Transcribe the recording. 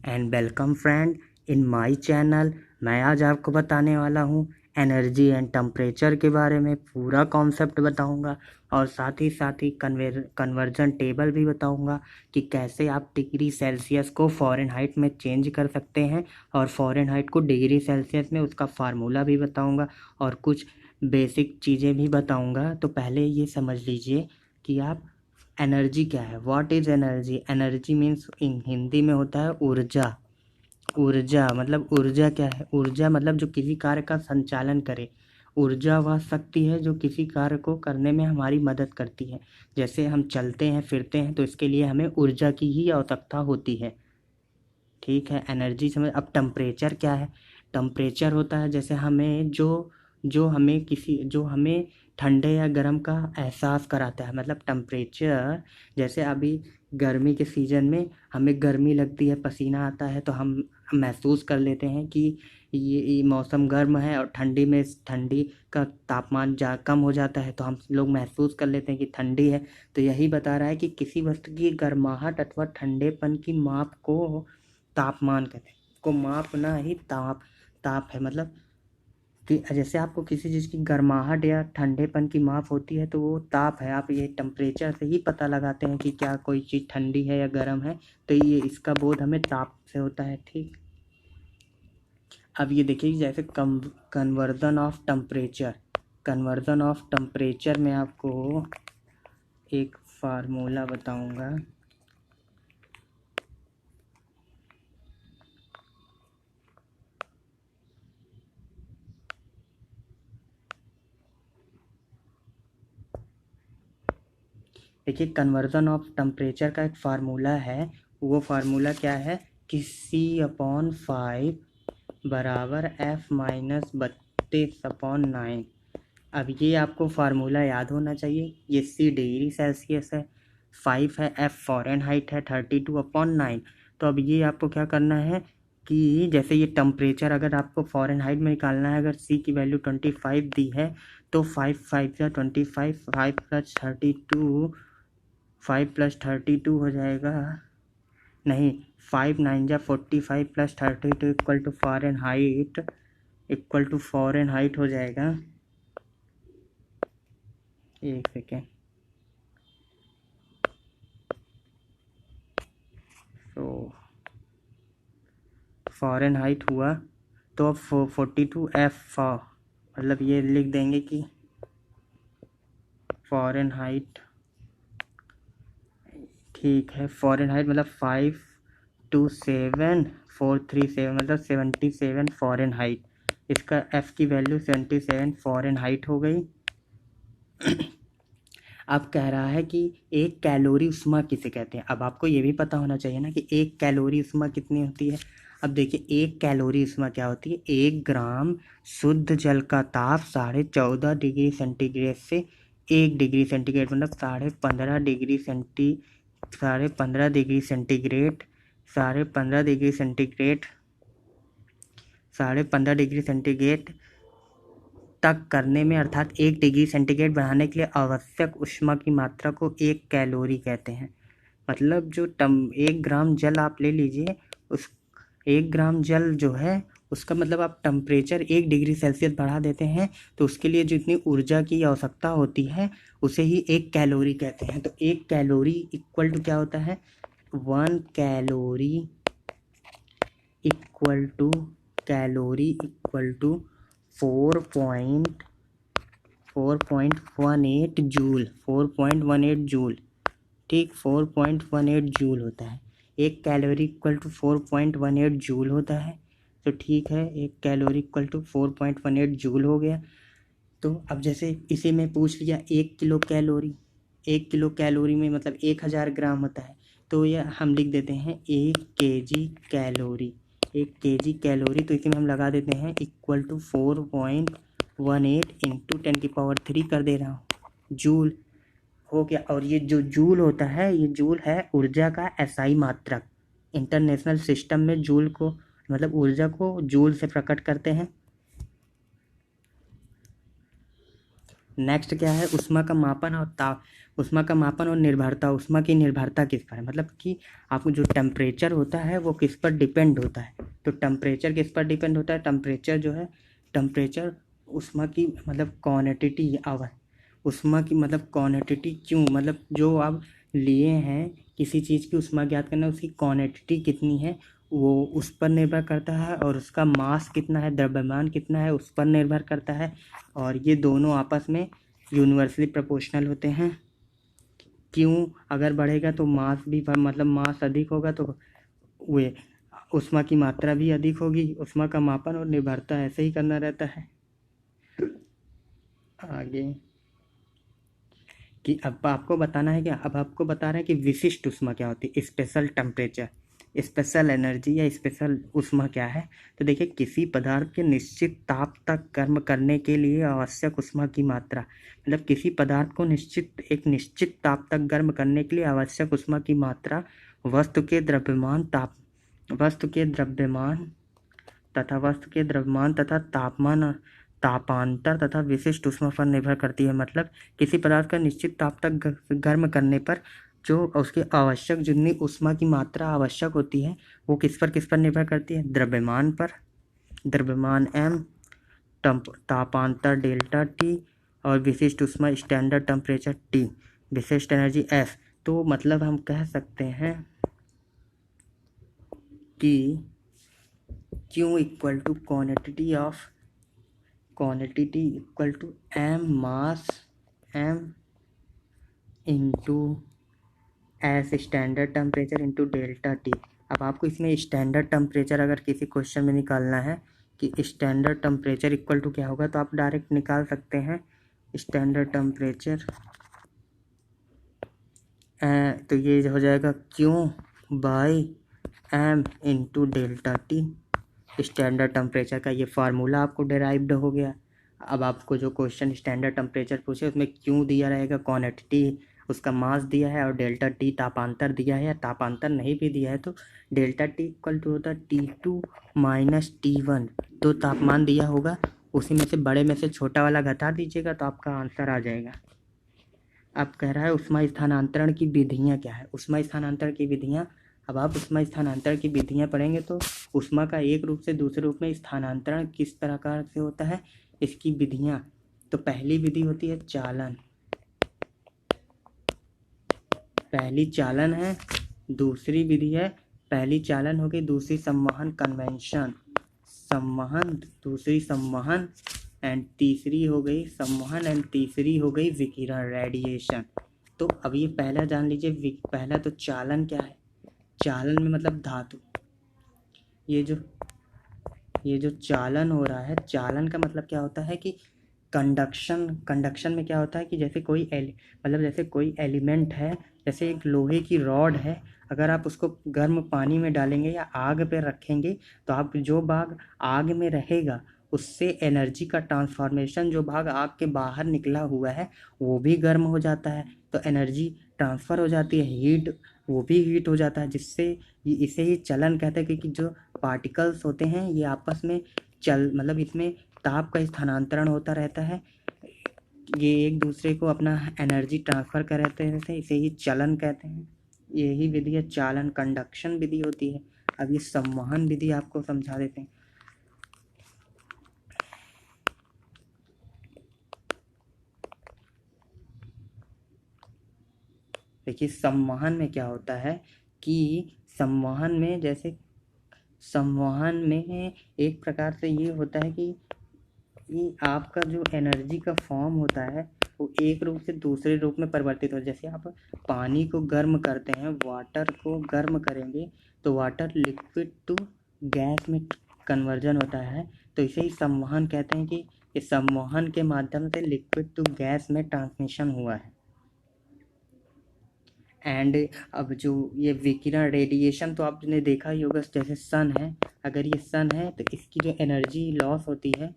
And welcome friend in my channel. मैं आज आपको बताने वाला हूँ एनर्जी एंड टेम्परेचर के बारे में पूरा कॉन्सेप्ट बताऊँगा और साथ ही कन्वर्जन टेबल भी बताऊँगा कि कैसे आप डिग्री सेल्सियस को फ़ारेनहाइट में चेंज कर सकते हैं और फ़ारेनहाइट को डिग्री सेल्सियस में उसका फार्मूला भी बताऊँगा और कुछ बेसिक चीज़ें भी बताऊँगा। तो पहले ये समझ लीजिए कि आप एनर्जी क्या है। What is energy? Energy means in Hindi में होता है ऊर्जा। ऊर्जा मतलब ऊर्जा क्या है? ऊर्जा मतलब जो किसी कार्य का संचालन करे। ऊर्जा वह शक्ति है जो किसी कार्य को करने में हमारी मदद करती है। जैसे हम चलते हैं फिरते हैं तो इसके लिए हमें ऊर्जा की ही आवश्यकता होती है। ठीक है, एनर्जी समझ। अब टेम्परेचर क्या है? टेम्परेचर होता है जैसे हमें जो हमें ठंडे या गर्म का एहसास कराता है। मतलब टेम्परेचर जैसे अभी गर्मी के सीज़न में हमें गर्मी लगती है, पसीना आता है तो हम महसूस कर लेते हैं कि ये मौसम गर्म है। और ठंडी में ठंडी का तापमान कम हो जाता है तो हम लोग महसूस कर लेते हैं कि ठंडी है। तो यही बता रहा है कि किसी वस्तु की गर्माहट अथवा ठंडेपन की माप को तापमान कहते हैं। को मापना ही ताप है। मतलब कि जैसे आपको किसी चीज़ की गर्माहट या ठंडेपन की माप होती है तो वो ताप है। आप ये टेम्परेचर से ही पता लगाते हैं कि क्या कोई चीज़ ठंडी है या गर्म है। तो ये इसका बोध हमें ताप से होता है। ठीक, अब ये देखिए जैसे कन्वर्जन ऑफ टेम्परेचर में आपको एक फार्मूला बताऊंगा। देखिए कन्वर्जन ऑफ टेम्परेचर का एक फार्मूला है। वो फार्मूला क्या है कि C/5 बराबर F-32/9। अब ये आपको फार्मूला याद होना चाहिए। ये C डिग्री सेल्सियस है, 5 है, F फ़ारेनहाइट है, 32/9। तो अब ये आपको क्या करना है कि जैसे ये टेम्परेचर अगर आपको फ़ारेनहाइट में निकालना है, अगर C की वैल्यू 25 दी है तो 5 या 25, 5 प्लस 32 हो जाएगा। नहीं, 5 9 जा 45 प्लस 32 इक्वल टू फ़ारेनहाइट हो जाएगा। एक सेकेंड। तो फ़ारेनहाइट हुआ तो अब 42 F मतलब ये लिख देंगे कि फ़ारेनहाइट। ठीक है, फ़ारेनहाइट मतलब 527,437 मतलब 77 फ़ारेनहाइट। इसका F की वैल्यू 77 फ़ारेनहाइट हो गई। अब कह रहा है कि एक कैलोरी ऊष्मा किसे कहते हैं। अब आपको ये भी पता होना चाहिए ना कि एक कैलोरी ऊष्मा कितनी होती है। अब देखिए एक कैलोरी ऊष्मा क्या होती है। 1 ग्राम शुद्ध जल का ताप 14.5 डिग्री सेंटीग्रेड से 1 डिग्री सेंटीग्रेड मतलब 15.5 डिग्री 15.5 डिग्री सेंटीग्रेड तक करने में, अर्थात 1 डिग्री सेंटीग्रेड बढ़ाने के लिए आवश्यक ऊष्मा की मात्रा को 1 कैलोरी कहते हैं। मतलब जो 1 ग्राम जल आप ले लीजिए, उस 1 ग्राम जल जो है उसका मतलब आप टेम्परेचर 1 डिग्री सेल्सियस बढ़ा देते हैं तो उसके लिए जितनी ऊर्जा की आवश्यकता होती है उसे ही 1 कैलोरी कहते हैं। तो 1 कैलोरी इक्वल टू क्या होता है? 1 calorie equal to 4.18 joule. 4.18 joule. ठीक, 4.18 जूल होता है। 1 कैलोरी इक्वल टू 4.18 जूल होता है। तो ठीक है, 1 कैलोरी इक्वल टू 4.18 जूल हो गया। तो अब जैसे इसी में पूछ लिया 1 किलो कैलोरी। 1 किलो कैलोरी में मतलब 1000 ग्राम होता है। तो यह हम लिख देते हैं 1 केजी कैलोरी। 1 केजी कैलोरी तो इसी में हम लगा देते हैं इक्वल टू 4.18 इंटू 10⁻³ कर दे रहा हूँ जूल हो गया। और ये जो जूल होता है ये जूल है ऊर्जा का एसआई मात्रक। इंटरनेशनल सिस्टम में जूल को मतलब ऊर्जा को जूल से प्रकट करते हैं। नेक्स्ट क्या है, ऊष्मा का मापन और ताप, ऊष्मा का मापन और निर्भरता, ऊष्मा की निर्भरता किस पर है, मतलब कि आपको जो टेम्परेचर होता है वो किस पर डिपेंड होता है। तो टेम्परेचर किस पर डिपेंड होता है, टेम्परेचर जो है, टेम्परेचर ऊष्मा की मतलब क्वांटिटी ऊष्मा की मतलब क्वांटिटी, क्यों मतलब जो आप लिए हैं किसी चीज़ की ऊष्मा ज्ञात करना, उसकी क्वांटिटी कितनी है वो उस पर निर्भर करता है, और उसका मास कितना है, द्रव्यमान कितना है, उस पर निर्भर करता है। और ये दोनों आपस में यूनिवर्सली प्रोपोर्शनल होते हैं। क्यों, अगर बढ़ेगा तो मास भी मतलब मास अधिक होगा तो वे ऊष्मा की मात्रा भी अधिक होगी। ऊष्मा का मापन और निर्भरता ऐसे ही करना रहता है। आगे कि अब आपको बताना है, क्या अब आपको बता रहे हैं कि विशिष्ट ऊष्मा क्या होती है, स्पेशल टेम्परेचर, स्पेशल एनर्जी या स्पेशल ऊष्मा क्या है। तो देखिए, किसी पदार्थ के निश्चित ताप तक गर्म करने के लिए आवश्यक ऊष्मा की मात्रा, मतलब किसी पदार्थ को एक निश्चित ताप तक गर्म करने के लिए आवश्यक ऊष्मा की मात्रा वस्तु के द्रव्यमान वस्तु के द्रव्यमान तथा तापमान, तापांतर तथा विशिष्ट ऊष्मा पर निर्भर करती है। मतलब किसी पदार्थ का निश्चित ताप तक गर्म करने पर जो उसकी आवश्यक जितनी ऊष्मा की मात्रा आवश्यक होती है वो किस पर निर्भर करती है, द्रव्यमान पर, द्रव्यमान m, तापांतर डेल्टा टी, और विशिष्ट ऊष्मा स्टैंडर्ड टेम्परेचर T, विशिष्ट एनर्जी F। तो मतलब हम कह सकते हैं कि Q equal to quantity equal to m mass m into S standard temperature into delta T. अब आपको इसमें स्टैंडर्ड टेम्परेचर अगर किसी क्वेश्चन में निकालना है कि स्टैंडर्ड टेम्परेचर इक्वल टू क्या होगा, तो आप डायरेक्ट निकाल सकते हैं स्टैंडर्ड टेम्परेचर, तो ये हो जाएगा Q by m into delta T. Standard temperature का ये फार्मूला आपको डिराइव्ड हो गया। अब आपको जो क्वेश्चन स्टैंडर्ड टेम्परेचर पूछे उसमें Q दिया रहेगा, क्वांटिटी उसका मास दिया है, और डेल्टा टी तापांतर दिया है, या तापांतर नहीं भी दिया है तो डेल्टा टी इक्वल टू होता है T2 माइनस T1। तो तापमान दिया होगा, उसी में से बड़े में से छोटा वाला घटा दीजिएगा तो आपका आंसर आ जाएगा। अब कह रहा है ऊष्मा स्थानांतरण की विधियाँ क्या है, ऊष्मा स्थानांतरण की विधियाँ। अब आप ऊष्मा स्थानांतरण की विधियाँ पढ़ेंगे तो ऊष्मा का एक रूप से दूसरे रूप में स्थानांतरण किस प्रकार से होता है, इसकी विधियाँ। तो पहली विधि होती है चालन, पहली चालन है। दूसरी विधि है, पहली चालन हो गई, दूसरी संवहन कन्वेंशन, दूसरी संवहन, एंड तीसरी हो गई संवहन, एंड तीसरी हो गई विकिरण, रेडिएशन। तो अब ये पहला जान लीजिए, पहला तो चालन क्या है, चालन में मतलब धातु, ये जो चालन हो रहा है, चालन का मतलब क्या होता है कि कंडक्शन में क्या होता है कि जैसे कोई एलिमेंट है, जैसे एक लोहे की रॉड है, अगर आप उसको गर्म पानी में डालेंगे या आग पे रखेंगे तो आप जो भाग आग में रहेगा उससे एनर्जी का ट्रांसफॉर्मेशन, जो भाग आग के बाहर निकला हुआ है वो भी गर्म हो जाता है, तो एनर्जी ट्रांसफ़र हो जाती है, हीट वो भी हीट हो जाता है, जिससे इसे ही चलन कहते हैं। क्योंकि जो पार्टिकल्स होते हैं ये आपस में मतलब इसमें ताप का स्थानांतरण होता रहता है, ये एक दूसरे को अपना एनर्जी ट्रांसफ़र कर रहते हैं, इसे ही चलन कहते हैं। यही विधि है चालन, कंडक्शन विधि होती है। अब ये संवहन विधि आपको समझा देते हैं। देखिए संवहन में क्या होता है कि संवहन में एक प्रकार से ये होता है कि आपका जो एनर्जी का फॉर्म होता है वो एक रूप से दूसरे रूप में परिवर्तित हो। जैसे आप पानी को गर्म करते हैं, वाटर को गर्म करेंगे तो वाटर लिक्विड टू गैस में कन्वर्जन होता है, तो इसे ही संवहन कहते हैं कि इस संवहन के माध्यम से लिक्विड टू गैस में ट्रांसमिशन हुआ है। एंड अब जो ये विकिरण, रेडिएशन तो आपने देखा ही होगा, जैसे सन है, अगर ये सन है तो इसकी जो एनर्जी लॉस होती है